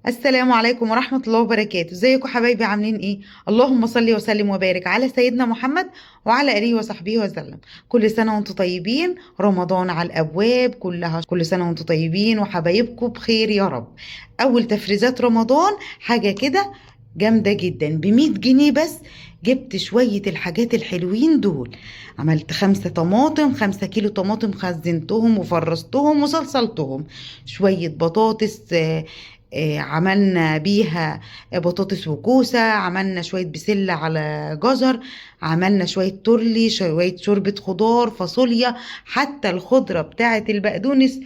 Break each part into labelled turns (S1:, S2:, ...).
S1: السلام عليكم ورحمة الله وبركاته. ازيكم حبايبي؟ عاملين ايه؟ اللهم صل وسلم وبارك على سيدنا محمد وعلى آله وصحبه وسلم. كل سنة وانتم طيبين، رمضان على الأبواب، كل سنة وانتم طيبين وحبايبكم بخير يا رب. أول تفريزات رمضان حاجة كده جامدة جدا ب100 جنيه بس. جبت شوية الحاجات الحلوين دول. عملت 5 طماطم، 5 كيلو طماطم، خزنتهم وفرستهم وصلصلتهم. شوية بطاطس، عملنا بيها بطاطس وكوسة، عملنا شوية بسلة على جزر، عملنا شوية تورلي، شوية شوربة خضار، فاصوليا، حتى الخضرة بتاعة البقدونس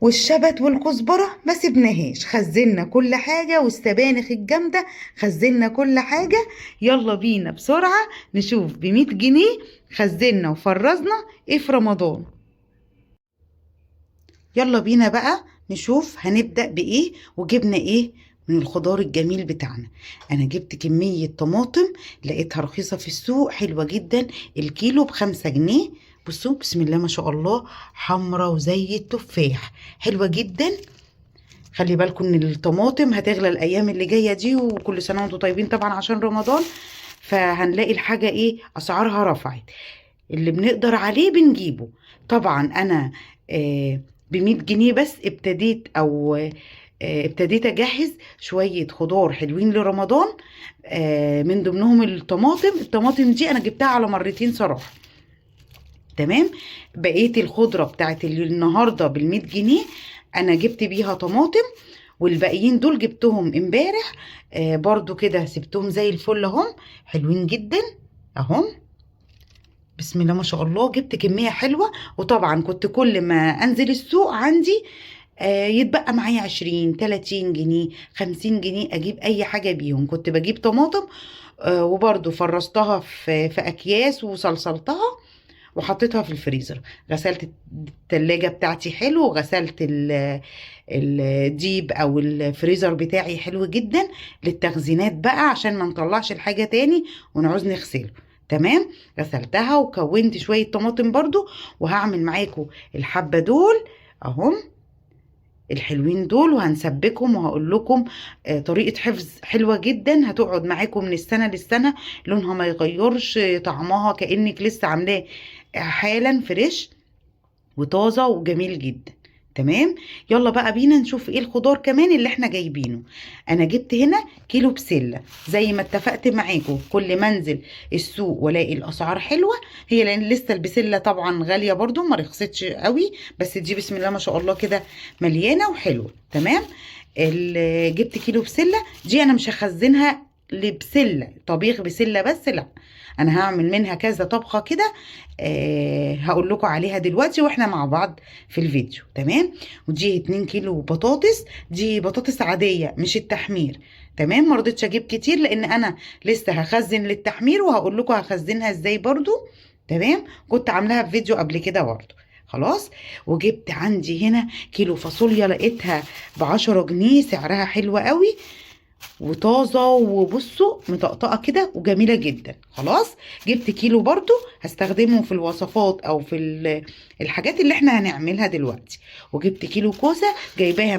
S1: والشبت والكزبرة ما سيبناهاش. خزنا كل حاجة، والسبانخ الجامدة خزنا كل حاجة. يلا بينا بسرعة نشوف ب100 جنيه خزنا وفرزنا ايه في رمضان. يلا بينا بقى نشوف هنبدأ بإيه وجبنا إيه من الخضار الجميل بتاعنا. أنا جبت كمية طماطم لقيتها رخيصة في السوق، حلوة جدا، الكيلو ب5 جنيه. بصوا بسم الله ما شاء الله، حمرة وزي التفاح، حلوة جدا. خلي بالكم ان الطماطم هتغلى الايام اللي جايه دي، وكل سنه وانتم طيبين طبعا عشان رمضان. فهنلاقي الحاجه ايه، اسعارها رفعت. اللي بنقدر عليه بنجيبه. طبعا انا ب100 جنيه بس ابتديت او ابتديت اجهز شوية خضار حلوين لرمضان. من ضمنهم الطماطم دي انا جبتها على مرتين صراحة. تمام. بقية الخضرة بتاعت اللي النهاردة ب100 جنيه انا جبت بيها طماطم، والباقيين دول جبتهم امبارح. برضو كده سبتهم زي الفل اهم، حلوين جدا اهم. بسم الله ما شاء الله، جبت كمية حلوة. وطبعا كنت كل ما انزل السوق عندي يتبقى معايا 20 30 جنيه 50 جنيه، اجيب اي حاجة بيهم. كنت بجيب طماطم وبرضو فرستها في اكياس وصلصلتها وحطيتها في الفريزر. غسلت التلاجة بتاعتي حلو، وغسلت الديب او الفريزر بتاعي حلو جدا للتخزينات بقى، عشان ما نطلعش الحاجة تاني ونعوز نغسله. تمام. غسلتها وكونت شوية طماطم برضو، وهعمل معاكم الحبة دول اهم، الحلوين دول، وهنسبكهم وهقول لكم طريقة حفظ حلوة جدا هتقعد معاكم من السنة للسنة. لونها ما يغيرش، طعمها كأنك لسه عاملاه حالا فريش وطازة وجميل جدا. تمام. يلا بقى بينا نشوف ايه الخضار كمان اللي احنا جايبينه. انا جبت هنا كيلو بسلة زي ما اتفقت معاكم، كل ما انزل السوق والاقي الاسعار حلوة. هي لان لسه البسلة طبعا غالية برضو، ما رخصتش قوي، بس دي بسم الله ما شاء الله كده مليانة وحلوة. تمام. جبت كيلو بسلة دي انا مش هخزنها لبسلة طبيخ بسلة بس، لا، انا هعمل منها كذا طبخة كده. هقول لكم عليها دلوقتي واحنا مع بعض في الفيديو. تمام. ودي 2 كيلو بطاطس، دي بطاطس عادية مش التحمير. تمام. ما رضيتش اجيب كتير لان انا لسه هخزن للتحمير، وهقول لكم هخزنها ازاي برضو. تمام. كنت عاملاها في فيديو قبل كده برضو. خلاص. وجبت عندي هنا كيلو فاصوليا، لقيتها ب10 جنيه، سعرها حلو قوي وطازة، وبصوا مطقطقة كده وجميلة جدا. خلاص. جبت كيلو برضو هستخدمه في الوصفات او في الحاجات اللي احنا هنعملها دلوقتي. وجبت كيلو كوسة، جايباها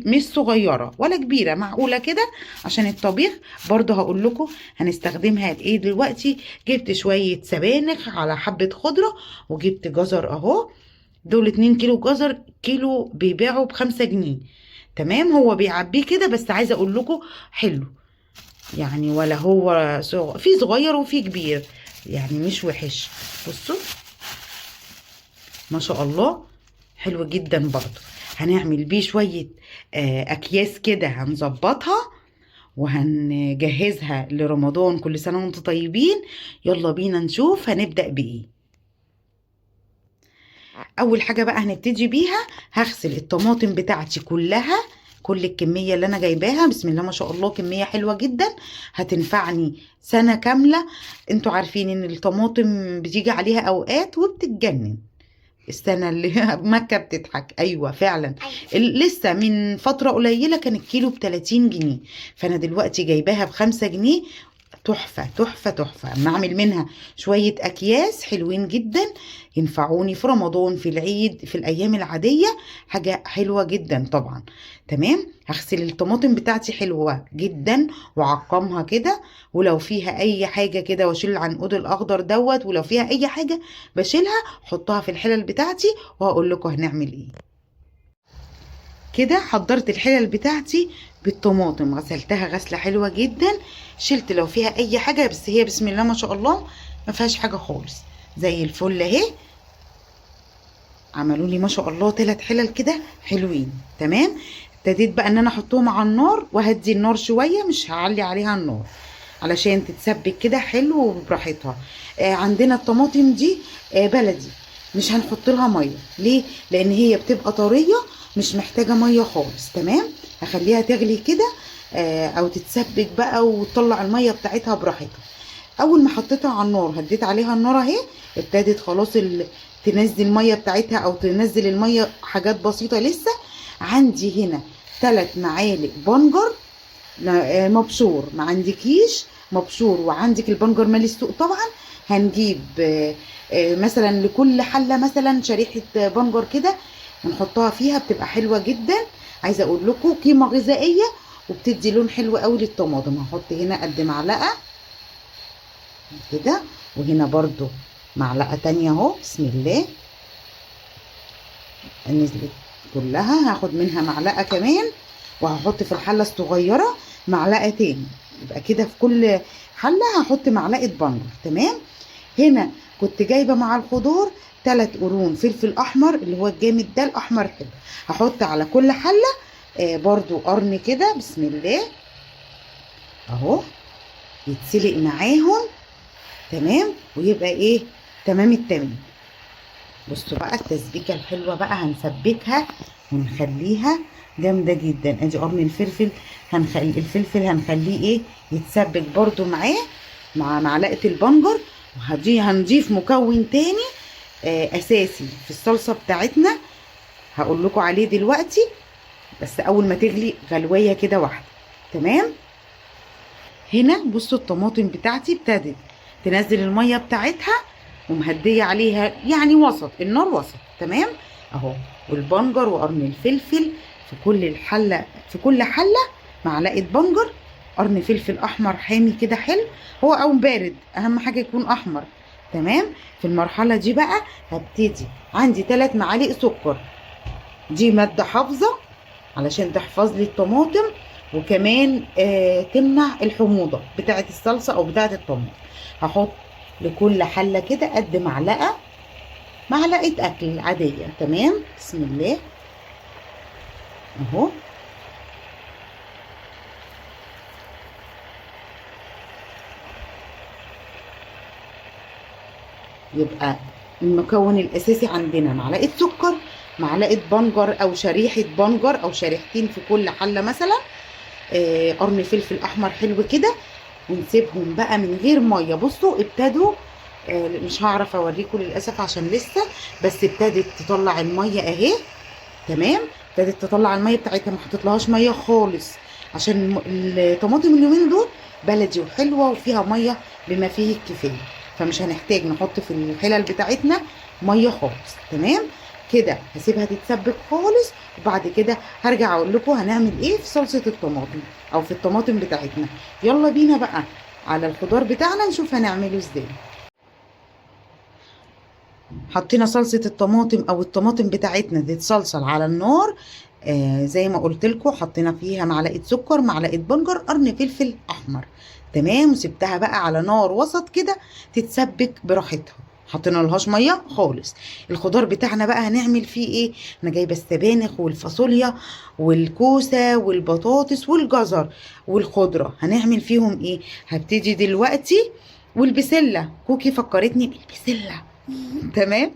S1: مش صغيرة ولا كبيرة، معقولة كده عشان الطبيخ. برضو هقول لكم هنستخدمها لايه دلوقتي. جبت شوية سبانخ على حبة خضرة، وجبت جزر اهو. دول 2 كيلو جزر، كيلو بيبيعوا ب5 جنيه. تمام. هو بيعبيه كده، بس عايزه اقول لكم حلو يعني، ولا هو في صغير وفي كبير، يعني مش وحش. بصوا ما شاء الله، حلو جدا برضو. هنعمل بيه شويه اكياس كده هنظبطها وهنجهزها لرمضان. كل سنه وانتم طيبين. يلا بينا نشوف هنبدأ بايه. اول حاجه بقى هنبتدي بيها، هغسل الطماطم بتاعتي كلها، كل الكميه اللي انا جايباها. بسم الله ما شاء الله، كميه حلوه جدا هتنفعني سنه كامله. انتوا عارفين ان الطماطم بتيجي عليها اوقات وبتتجنن. السنه اللي مكه بتضحك، ايوه فعلا. لسه من فتره قليله كان الكيلو ب30 جنيه، فانا دلوقتي جايباها ب5 جنيه. تحفة تحفة تحفة. اما اعمل منها شوية اكياس حلوين جدا، ينفعوني في رمضان، في العيد، في الايام العادية، حاجة حلوة جدا طبعا. تمام. هغسل الطماطم بتاعتي حلوة جدا واعقمها كده، ولو فيها اي حاجة كده واشيل العنقود الاخضر دوت، ولو فيها اي حاجة بشيلها، حطها في الحلل بتاعتي وهقول لكم هنعمل ايه. كده حضرت الحلل بتاعتي بالطماطم، غسلتها غسلة حلوة جدا، شلت لو فيها اي حاجة، بس هي بسم الله ما شاء الله ما فيهاش حاجة خالص، زي الفل اهي. عملوا لي ما شاء الله 3 حلل كده حلوين. تمام. ابتديت بقى ان انا احطهم على النار وهدي النار شوية، مش هعلي عليها النار علشان تتسبك كده حلو وبراحتها. عندنا الطماطم دي بلدي، مش هنحط لها ميه. ليه؟ لان هي بتبقى طريه، مش محتاجه ميه خالص. تمام. هخليها تغلي كده او تتسبك بقى وتطلع الميه بتاعتها براحتها. اول ما حطيتها على النار، هديت عليها النار اهي، ابتدت خلاص تنزل الميه بتاعتها، او تنزل الميه حاجات بسيطه لسه. عندي هنا 3 معالق بنجر مبشور، ما عندكيش مبشور وعندك البنجر مالي السوق طبعا، هنجيب مثلا لكل حله مثلا شريحه بنجر كده، ونحطها فيها، بتبقى حلوه جدا. عايزه اقول لكم قيمه غذائيه، وبتدي لون حلو قوي للطماطم. هحط هنا قد معلقه كده، وهنا برضو معلقه تانية اهو، بسم الله. نزلت كلها، هاخد منها معلقه كمان، وهحط في الحله الصغيره معلقه تاني، يبقى كده في كل حله هحط معلقه بنجر. تمام. هنا كنت جايبه مع الخضار 3 قرون فلفل احمر، اللي هو الجامد ده، الاحمر حلو. هحط على كل حله برضو قرن كده، بسم الله اهو، يتسلق معاهم. تمام. ويبقى ايه، تمام التمام. بصوا بقى التسبيكه الحلوه بقى، هنسبكها ونخليها جامده جدا. ادي قرن الفلفل، هنخلي الفلفل هنخليه ايه، يتسبك برضو معاه مع معلقه البنجر. هنضيف مكون تاني اساسي في الصلصه بتاعتنا، هقول لكم عليه دلوقتي، بس اول ما تغلي غلويه كده واحده. تمام. هنا بصوا الطماطم بتاعتي ابتدت تنزل الميه بتاعتها، ومهديه عليها يعني وسط، النار وسط. تمام اهو. والبنجر وقرن الفلفل في كل الحله، في كل حله معلقه بنجر، قرن فلفل احمر حامي كده حلو، هو او بارد، اهم حاجه يكون احمر. تمام. في المرحله دي بقى هبتدي، عندي 3 معالق سكر، دي ماده حافظه علشان تحفظ لي الطماطم، وكمان تمنع الحموضه بتاعه الصلصه او بتاعه الطماطم. هحط لكل حله كده قد معلقه، معلقه اكل عاديه. تمام. بسم الله اهو. يبقى المكون الاساسي عندنا معلقه سكر، معلقه بنجر او شريحه بنجر او شريحتين في كل حله مثلا، قرن فلفل احمر حلو كده، ونسيبهم بقى من غير ميه. بصوا ابتدوا مش هعرف اوريكم للاسف عشان لسه، بس ابتدت تطلع الميه اهي. تمام. ابتدت تطلع الميه بتاعتها، ما حطيتلهاش ميه خالص، عشان الطماطم اليومين دول بلدي وحلوه وفيها ميه بما فيه الكفايه، فمش هنحتاج نحط في الحلل بتاعتنا ميه خالص. تمام. كده هسيبها تتسبك خالص، وبعد كده هرجع اقول لكم هنعمل ايه في صلصه الطماطم او في الطماطم بتاعتنا. يلا بينا بقى على الخضار بتاعنا نشوف هنعمله ازاي. حطينا صلصة الطماطم او الطماطم بتاعتنا تتصلصل على النار. زي ما قلت لكم حطينا فيها معلقة سكر، معلقة بنجر، قرن فلفل احمر. تمام. وسبتها بقى على نار وسط كده تتسبك براحتها، حطينا لهاش ميه خالص. الخضار بتاعنا بقى هنعمل فيه ايه؟ انا جايبه السبانخ والفاصوليا والكوسه والبطاطس والجزر والخضره، هنعمل فيهم ايه؟ هبتدي دلوقتي، والبسله، كوكي فكرتني بالبسله. تمام.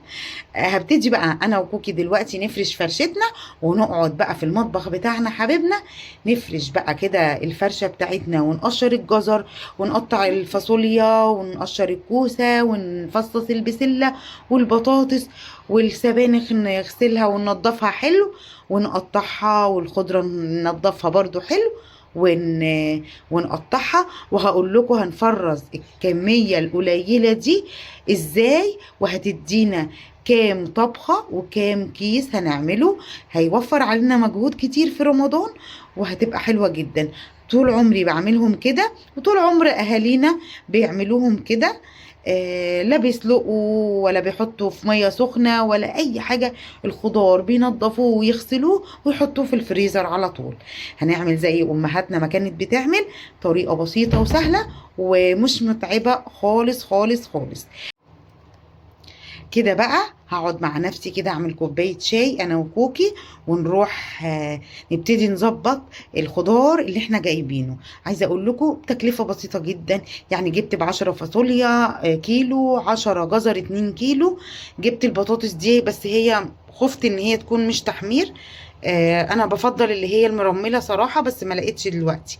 S1: هبتدي بقى انا وكوكي دلوقتي نفرش فرشتنا، ونقعد بقى في المطبخ بتاعنا حبيبنا، نفرش بقى كده الفرشه بتاعتنا، ونقشر الجزر، ونقطع الفاصوليا، ونقشر الكوسه، ونفصص البسله والبطاطس والسبانخ، نغسلها وننضفها حلو ونقطعها، والخضره ننضفها برضو حلو، ونقطعها، وهقول لكم هنفرز الكمية القليلة دي ازاي، وهتدينا كام طبخة وكام كيس هنعمله. هيوفر علينا مجهود كتير في رمضان، وهتبقى حلوة جدا. طول عمري بعملهم كده، وطول عمر اهالينا بيعملوهم كده. لا بيسلقوا ولا بيحطوا في ميه سخنه ولا اي حاجه. الخضار بينضفوه ويغسلوه ويحطوه في الفريزر على طول. هنعمل زي امهاتنا ما كانت بتعمل، طريقه بسيطه وسهله ومش متعبه خالص خالص خالص. كده بقى هقعد مع نفسي كده اعمل كوبايه شاي انا وكوكي، ونروح نبتدي نظبط الخضار اللي احنا جايبينه. عايزه اقول لكم تكلفه بسيطه جدا. يعني جبت ب10 فاصوليا كيلو، 10 جزر 2 كيلو. جبت البطاطس دي بس هي خفت ان هي تكون مش تحمير. انا بفضل اللي هي المرمله صراحه، بس ما لقيتش دلوقتي.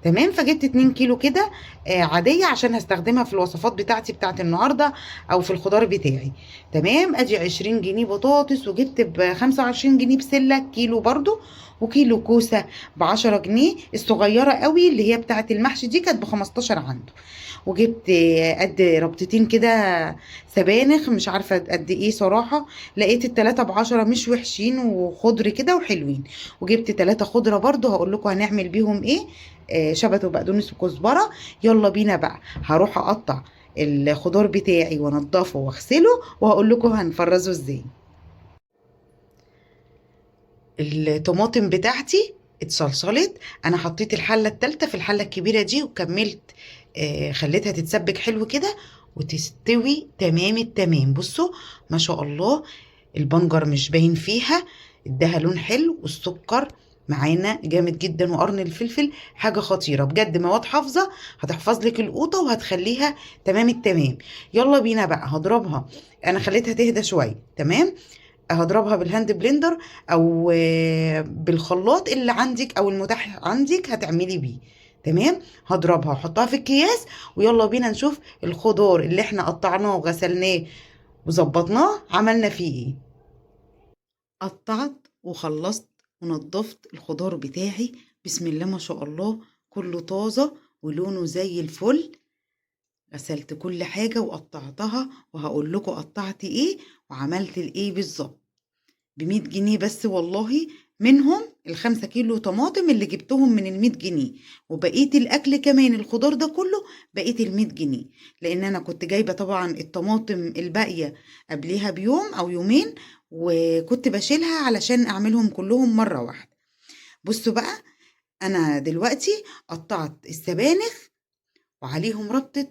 S1: تمام، فجبت 2 كيلو كده عاديه عشان هستخدمها في الوصفات بتاعتي بتاعت النهارده او في الخضار بتاعي. تمام، ادي 20 جنيه بطاطس، وجبت ب 25 جنيه بسله كيلو برضو، وكيلو كوسه ب 10 جنيه. الصغيره قوي اللي هي بتاعت المحشي دي كانت ب 15 عنده. وجبت قد ربطتين كده سبانخ، مش عارفه قد ايه صراحه. لقيت التلاته ب10 مش وحشين وخضر كده وحلوين. وجبت تلاته خضره برضو، هقول لكم هنعمل بيهم ايه. شبت وبقدونس وكزبره. يلا بينا بقى، هروح اقطع الخضار بتاعي وانضفه واغسله، وهقول لكم هنفرزه ازاي. الطماطم بتاعتي اتصلصلت. انا حطيت الحله التالتة في الحله الكبيره دي وكملت. خليتها تتسبك حلو كده وتستوي تمام التمام. بصوا ما شاء الله، البنجر مش باين فيها، اداها لون حلو، والسكر معانا جامد جدا، وقرن الفلفل حاجه خطيره بجد، مواد حافظه هتحفظ لك القوطه وهتخليها تمام التمام. يلا بينا بقى هضربها. انا خليتها تهدى شويه. تمام، هضربها بالهاند بلندر او بالخلاط اللي عندك او المتاح عندك هتعملي بيه. تمام، هضربها واحطها في الكياس. ويلا بينا نشوف الخضار اللي احنا قطعناه وغسلناه وظبطناه عملنا فيه ايه. قطعت وخلصت ونضفت الخضار بتاعي. بسم الله ما شاء الله، كله طازة ولونه زي الفل. غسلت كل حاجة وقطعتها، وهقول لكم قطعت ايه وعملت الايه بالظبط. ب100 جنيه بس والله، منهم ال5 كيلو طماطم اللي جبتهم من ال100 جنيه، وبقية الأكل كمان الخضار ده كله بقية ال100 جنيه. لأن أنا كنت جايبة طبعا الطماطم الباقية قبلها بيوم أو يومين، وكنت بشيلها علشان أعملهم كلهم مرة واحدة. بصوا بقى، أنا دلوقتي قطعت السبانخ وعليهم ربطة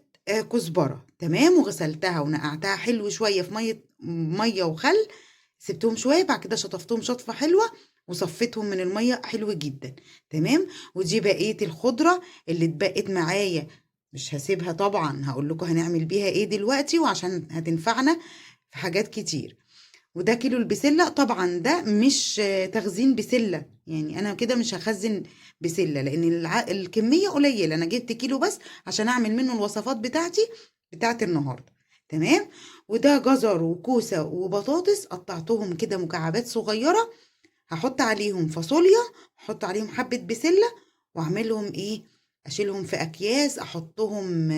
S1: كزبرة. تمام، وغسلتها ونقعتها حلو شوية في مية وخل. سبتهم شوية، بعد كده شطفتهم شطفة حلوة وصفيتهم من المية حلو جدا. تمام، ودي بقية الخضرة اللي اتبقت معايا. مش هسيبها طبعا، هقول لكم هنعمل بيها ايه دلوقتي وعشان هتنفعنا في حاجات كتير. وده كيلو البسلة طبعا، ده مش تخزين بسلة، يعني انا كده مش هخزن بسلة لان الكمية قليلة. انا جبت كيلو بس عشان اعمل منه الوصفات بتاعتي بتاعت النهاردة. تمام، وده جزر وكوسة وبطاطس قطعتهم كده مكعبات صغيرة. هحط عليهم فاصوليا، احط عليهم حبة بسلة، واعملهم ايه، اشيلهم في اكياس، احطهم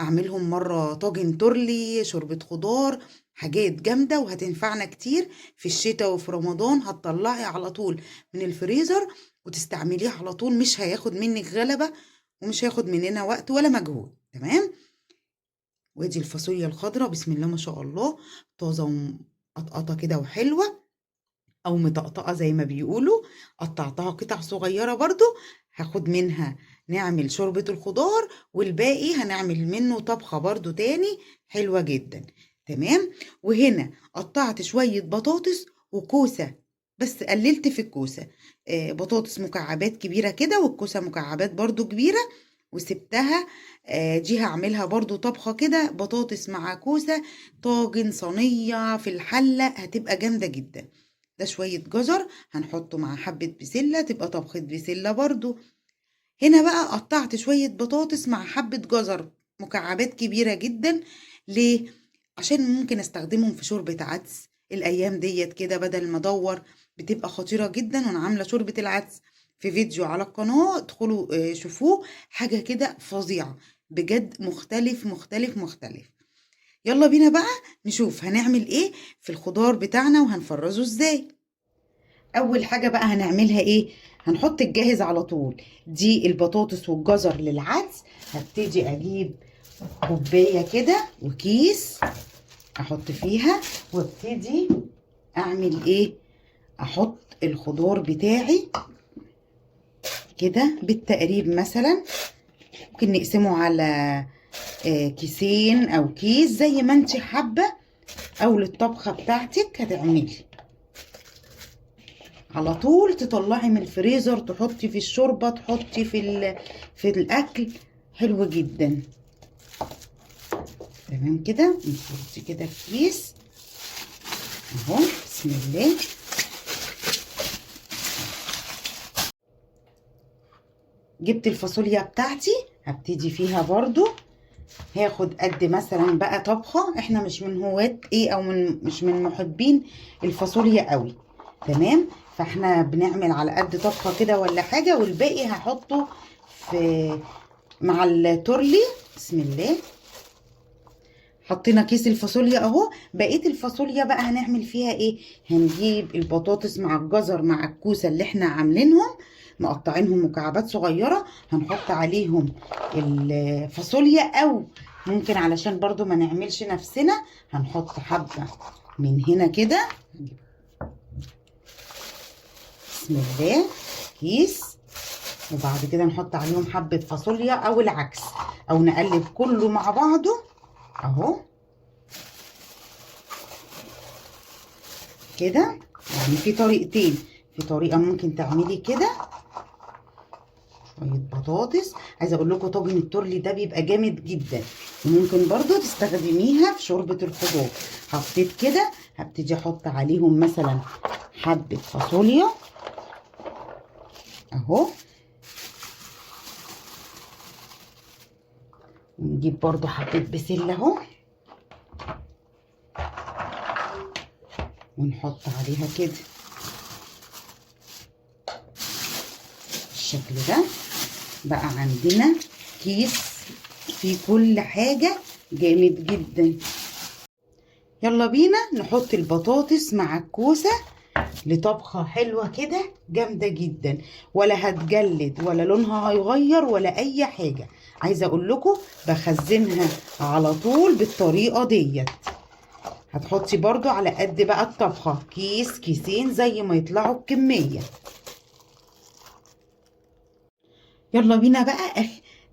S1: اعملهم مرة طاجن تورلي، شوربة خضار. حاجات جامدة وهتنفعنا كتير في الشتاء وفي رمضان. هتطلعي على طول من الفريزر وتستعمليه على طول، مش هياخد منك غلبة ومش هياخد مننا وقت ولا مجهود. تمام، وادي الفاصوليا الخضراء بسم الله ما شاء الله، طازة ومقطقطة كده وحلوة، او مطقطقه زي ما بيقولوا. قطعتها قطع صغيره برضو، هاخد منها نعمل شوربة الخضار، والباقي هنعمل منه طبخة برضو تاني حلوة جدا. تمام، وهنا قطعت شوية بطاطس وكوسة، بس قللت في الكوسة. بطاطس مكعبات كبيرة كده، والكوسة مكعبات برضو كبيرة، وسبتها. دي هعملها برضو طبخة كده، بطاطس مع كوسة، طاجن صينية في الحلة، هتبقى جامدة جدا. ده شوية جزر هنحطه مع حبة بسلة، تبقى طبخة بسلة برضو. هنا بقى قطعت شوية بطاطس مع حبة جزر مكعبات كبيرة جدا. ليه؟ عشان ممكن استخدمهم في شوربة عدس الأيام ديت كده، بدل ما ادور بتبقى خطيرة جدا وانا عاملة شوربة العدس. في فيديو على القناة، ادخلوا شوفوه، حاجة كده فظيعة بجد، مختلف مختلف مختلف. يلا بينا بقى نشوف هنعمل ايه في الخضار بتاعنا وهنفرزه ازاي. اول حاجة بقى هنعملها ايه؟ هنحط الجاهز على طول، دي البطاطس والجزر للعدس. هبتدي اجيب كوباية كده وكيس احط فيها، وابتدي اعمل ايه؟ احط الخضار بتاعي كده بالتقريب، مثلا ممكن نقسمه على كيسين او كيس زي ما انت حابه، او للطبخه بتاعتك هتعملي على طول تطلعي من الفريزر، تحطي في الشوربه، تحطي في الاكل، حلو جدا. تمام كده، نحط كده في كيس اهو، بسم الله. جبت الفاصوليا بتاعتي، هبتدي فيها برضو، هاخد قد مثلا بقى طبخه، احنا مش من هواة ايه او مش من محبين الفاصوليا قوي، تمام؟ فاحنا بنعمل على قد طبخه كده ولا حاجه، والباقي هحطه في مع التورلي. بسم الله، حطينا كيس الفاصوليا اهو. بقيه الفاصوليا بقى هنعمل فيها ايه؟ هنجيب البطاطس مع الجزر مع الكوسه اللي احنا عاملينهم مقطعينهم مكعبات صغيره، هنحط عليهم الفاصوليا، او ممكن علشان برضو ما نعملش نفسنا هنحط حبه من هنا كده، بسم الله، كيس، وبعد كده نحط عليهم حبه فاصوليا او العكس، او نقلب كله مع بعضه اهو كده. يعني في طريقتين، في طريقه ممكن تعملي كده شويه بطاطس. عايزه اقول لكم طاجن التورلي ده بيبقى جامد جدا، وممكن برضو تستخدميها في شوربه الخضار. حطيت كده، هبتدي احط عليهم مثلا حبه فاصوليا اهو، ونجيب برضو حبه بسله اهو، ونحط عليها كده بالشكل ده. بقى عندنا كيس فيه كل حاجة، جامد جدا. يلا بينا نحط البطاطس مع الكوسة لطبخة حلوة كده جامدة جدا، ولا هتجلد ولا لونها هيغير ولا اي حاجة. عايزة اقول لكم بخزنها على طول بالطريقة ديت. هتحطي برضو على قد بقى الطبخة، كيس كيسين زي ما يطلعوا الكمية. يلا بينا بقى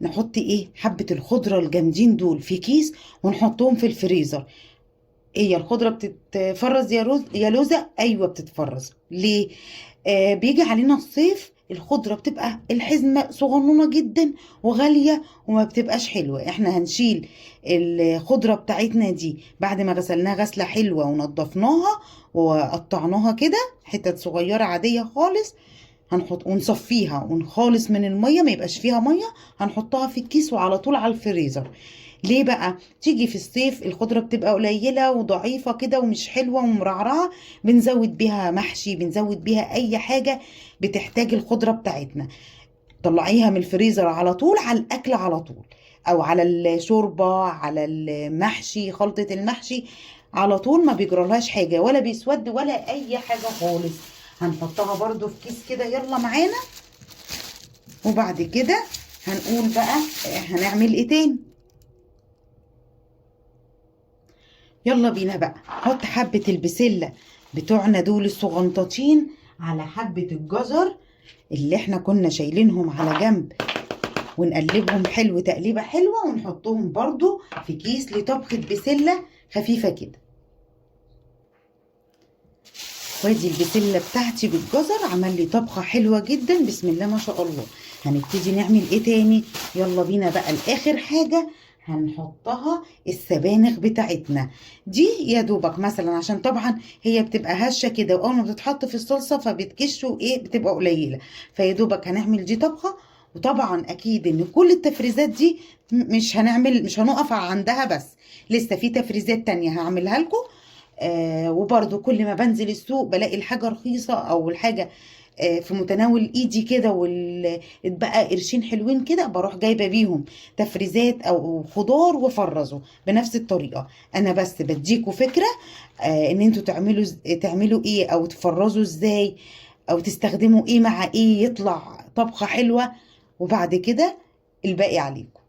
S1: نحط ايه؟ حبة الخضرة الجامدين دول في كيس ونحطهم في الفريزر. هي الخضرة بتتفرز يا روز يا لوزة؟ ايوه بتتفرز. ليه؟ بيجي علينا الصيف الخضرة بتبقى الحزمة صغنونة جدا وغالية وما بتبقاش حلوة. احنا هنشيل الخضرة بتاعتنا دي بعد ما غسلناها غسلة حلوة ونضفناها وقطعناها كده حتت صغيرة عادية خالص، هنحط ونصفيها ونخالص من الميه، ما يبقاش فيها ميه، هنحطها في الكيس وعلى طول على الفريزر. ليه بقى؟ تيجي في الصيف الخضره بتبقى قليله وضعيفه كده ومش حلوه ومرعرعه، بنزود بيها محشي، بنزود بيها اي حاجه بتحتاج الخضره بتاعتنا، طلعيها من الفريزر على طول على الاكل على طول، او على الشوربه، على المحشي، خلطه المحشي على طول، ما بيجرالهاش حاجه ولا بيسود ولا اي حاجه خالص. هنحطها برضو في كيس كده، يلا معانا. وبعد كده هنقول بقى هنعمل ايه تاني. يلا بينا بقى نحط حبة البسلة بتوعنا دول الصغنطاطين على حبة الجزر اللي احنا كنا شايلينهم على جنب، ونقلبهم حلو تقليبة حلوة، ونحطهم برضو في كيس لطبخة بسلة خفيفة كده. وادي البسله بتاعتي بالجزر عمل لي طبخه حلوه جدا، بسم الله ما شاء الله. هنبتدي نعمل ايه تاني؟ يلا بينا بقى لاخر حاجه هنحطها، السبانخ بتاعتنا دي يا دوبك مثلا، عشان طبعا هي بتبقى هشه كده، واول ما بتتحط في الصلصه فبتكش وايه بتبقى قليله، فيا دوبك هنعمل دي طبخه. وطبعا اكيد ان كل التفريزات دي مش هنقف عندها، بس لسه في تفريزات تانية هعملها لكم. وبرضو كل ما بنزل السوق بلاقي الحاجة رخيصة او الحاجة في متناول ايدي كده اتبقى قرشين حلوين كده، بروح جايبه بيهم تفريزات او خضار وافرزه بنفس الطريقه. انا بس بديكوا فكره ان انتوا تعملوا ايه، او تفرزوا ازاي، او تستخدموا ايه مع ايه يطلع طبخه حلوه، وبعد كده الباقي عليكم.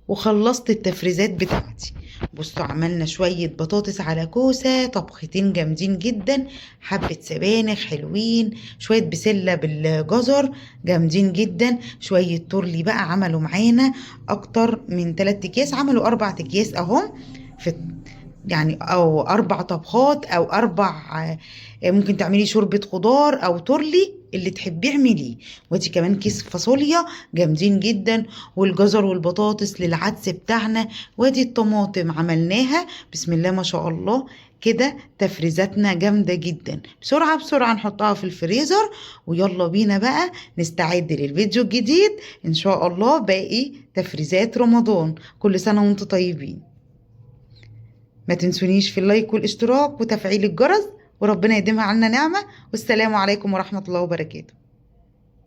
S1: وخلصت التفريزات بتاعتي. بصوا عملنا شوية بطاطس على كوسة، طبختين جامدين جدا، حبة سبانخ حلوين، شوية بسلة بالجزر جامدين جدا، شوية تورلي بقى عملوا معانا اكتر من 3 اكياس، عملوا 4 اكياس اهم، في يعني او 4 طبخات او 4. ممكن تعملي شوربة خضار او تورلي اللي تحبيه اعمليه. ودي كمان كيس فاصوليا جامدين جدا، والجزر والبطاطس للعدس بتاعنا، وادي الطماطم عملناها بسم الله ما شاء الله. كده تفريزاتنا جامدة جدا. بسرعة بسرعة نحطها في الفريزر، ويلا بينا بقى نستعد للفيديو الجديد ان شاء الله. باقي تفريزات رمضان. كل سنة وانتم طيبين. ما تنسونيش في اللايك والاشتراك وتفعيل الجرس، وربنا يديمها عنا نعمة. والسلام عليكم ورحمة الله وبركاته.